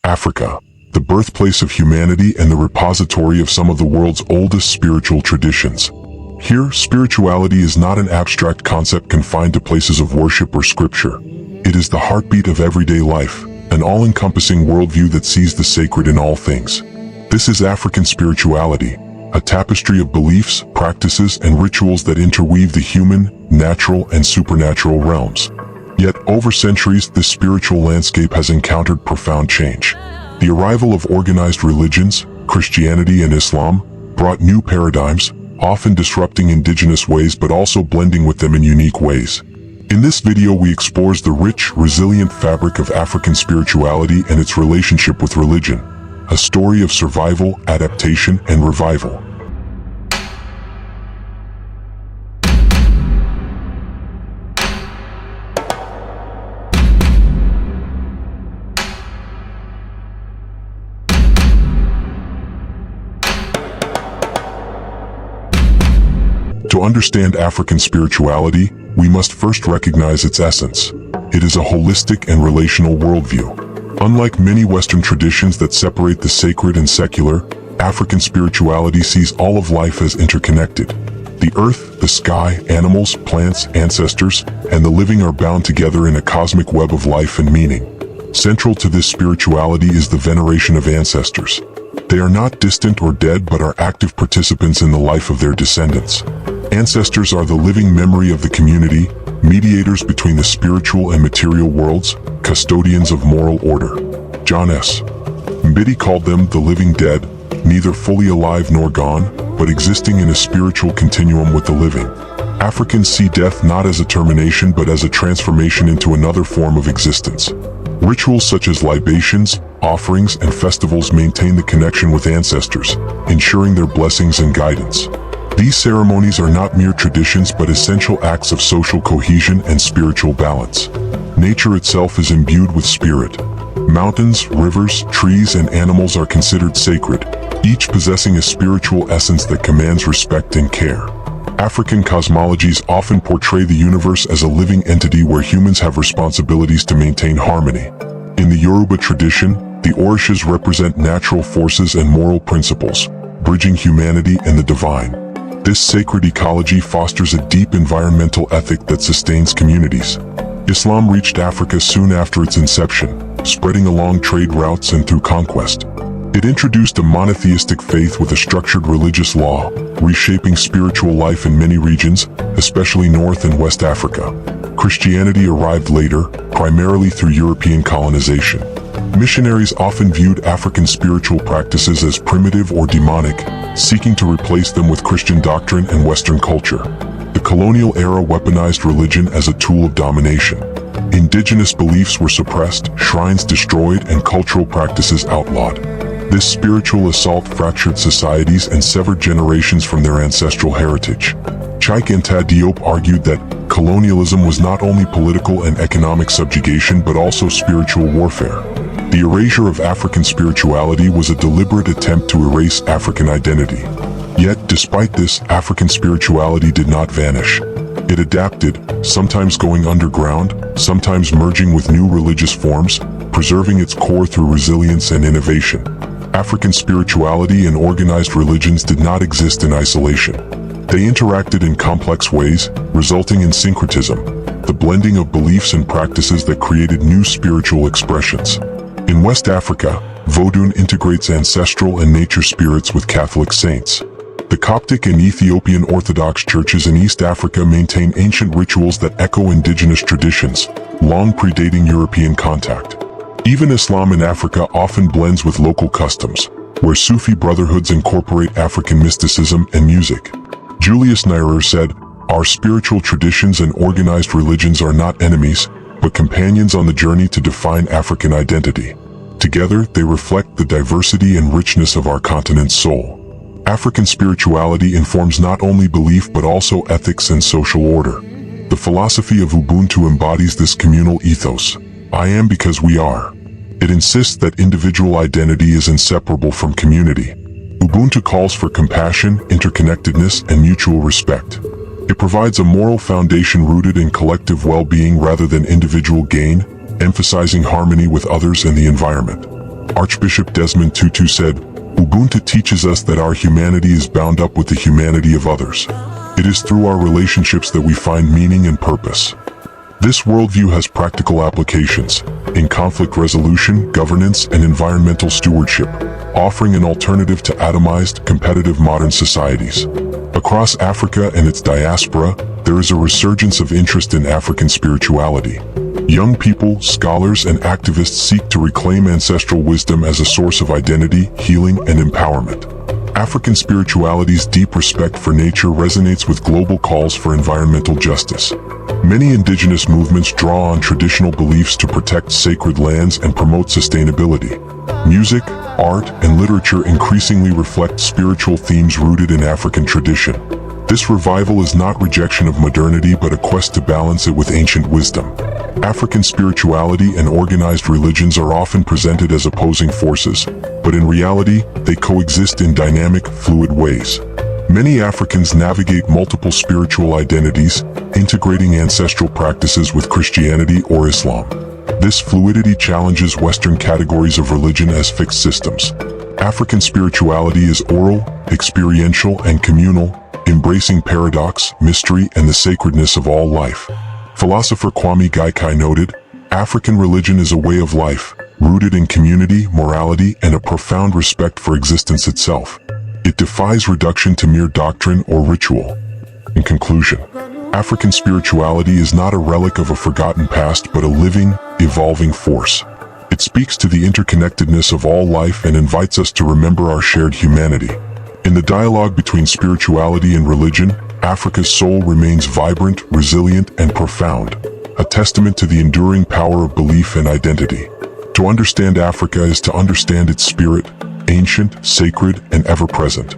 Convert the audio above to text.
Africa, the birthplace of humanity and the repository of some of the world's oldest spiritual traditions. Here, spirituality is not an abstract concept confined to places of worship or scripture. It is the heartbeat of everyday life, an all-encompassing worldview that sees the sacred in all things. This is African spirituality, a tapestry of beliefs, practices, and rituals that interweave the human, natural, and supernatural realms. Yet, over centuries, this spiritual landscape has encountered profound change. The arrival of organized religions, Christianity and Islam, brought new paradigms, often disrupting indigenous ways but also blending with them in unique ways. In this video we explores the rich, resilient fabric of African spirituality and its relationship with religion, a story of survival, adaptation, and revival. To understand African spirituality, we must first recognize its essence. It is a holistic and relational worldview. Unlike many Western traditions that separate the sacred and secular, African spirituality sees all of life as interconnected. The earth, the sky, animals, plants, ancestors, and the living are bound together in a cosmic web of life and meaning. Central to this spirituality is the veneration of ancestors. They are not distant or dead but are active participants in the life of their descendants. Ancestors are the living memory of the community, mediators between the spiritual and material worlds, custodians of moral order. John S. Mbidi called them the living dead, neither fully alive nor gone, but existing in a spiritual continuum with the living. Africans see death not as a termination but as a transformation into another form of existence. Rituals such as libations, offerings, and festivals maintain the connection with ancestors, ensuring their blessings and guidance. These ceremonies are not mere traditions but essential acts of social cohesion and spiritual balance. Nature itself is imbued with spirit. Mountains, rivers, trees, and animals are considered sacred, each possessing a spiritual essence that commands respect and care. African cosmologies often portray the universe as a living entity where humans have responsibilities to maintain harmony. In the Yoruba tradition, the Orishas represent natural forces and moral principles, bridging humanity and the divine. This sacred ecology fosters a deep environmental ethic that sustains communities. Islam reached Africa soon after its inception, spreading along trade routes and through conquest. It introduced a monotheistic faith with a structured religious law, reshaping spiritual life in many regions, especially North and West Africa. Christianity arrived later, primarily through European colonization. Missionaries often viewed African spiritual practices as primitive or demonic, seeking to replace them with Christian doctrine and Western culture. The colonial era weaponized religion as a tool of domination. Indigenous beliefs were suppressed, shrines destroyed, and cultural practices outlawed. This spiritual assault fractured societies and severed generations from their ancestral heritage. Cheikh Anta Diop argued that colonialism was not only political and economic subjugation but also spiritual warfare. The erasure of African spirituality was a deliberate attempt to erase African identity. Yet, despite this, African spirituality did not vanish. It adapted, sometimes going underground, sometimes merging with new religious forms, preserving its core through resilience and innovation. African spirituality and organized religions did not exist in isolation. They interacted in complex ways, resulting in syncretism, the blending of beliefs and practices that created new spiritual expressions. In West Africa, Vodun integrates ancestral and nature spirits with Catholic saints. The Coptic and Ethiopian Orthodox churches in East Africa maintain ancient rituals that echo indigenous traditions, long predating European contact. Even Islam in Africa often blends with local customs, where Sufi brotherhoods incorporate African mysticism and music. Julius Nyerere said, "Our spiritual traditions and organized religions are not enemies, but companions on the journey to define African identity. Together, they reflect the diversity and richness of our continent's soul." African spirituality informs not only belief but also ethics and social order. The philosophy of Ubuntu embodies this communal ethos. I am because we are. It insists that individual identity is inseparable from community. Ubuntu calls for compassion, interconnectedness, and mutual respect. It provides a moral foundation rooted in collective well-being rather than individual gain, emphasizing harmony with others and the environment. Archbishop Desmond Tutu said, "Ubuntu teaches us that our humanity is bound up with the humanity of others. It is through our relationships that we find meaning and purpose." This worldview has practical applications in conflict resolution, governance, and environmental stewardship, offering an alternative to atomized, competitive modern societies. Across Africa and its diaspora, there is a resurgence of interest in African spirituality. Young people, scholars, and activists seek to reclaim ancestral wisdom as a source of identity, healing, and empowerment. African spirituality's deep respect for nature resonates with global calls for environmental justice. Many indigenous movements draw on traditional beliefs to protect sacred lands and promote sustainability. Music, art, and literature increasingly reflect spiritual themes rooted in African tradition. This revival is not rejection of modernity but a quest to balance it with ancient wisdom. African spirituality and organized religions are often presented as opposing forces, but in reality, they coexist in dynamic, fluid ways. Many Africans navigate multiple spiritual identities, integrating ancestral practices with Christianity or Islam. This fluidity challenges Western categories of religion as fixed systems. African spirituality is oral, experiential, and communal, embracing paradox, mystery, and the sacredness of all life. Philosopher Kwame Gaikai noted, "African religion is a way of life, rooted in community, morality, and a profound respect for existence itself. It defies reduction to mere doctrine or ritual." In conclusion, African spirituality is not a relic of a forgotten past but a living, evolving force. It speaks to the interconnectedness of all life and invites us to remember our shared humanity. In the dialogue between spirituality and religion, Africa's soul remains vibrant, resilient, and profound, a testament to the enduring power of belief and identity. To understand Africa is to understand its spirit, ancient, sacred, and ever-present.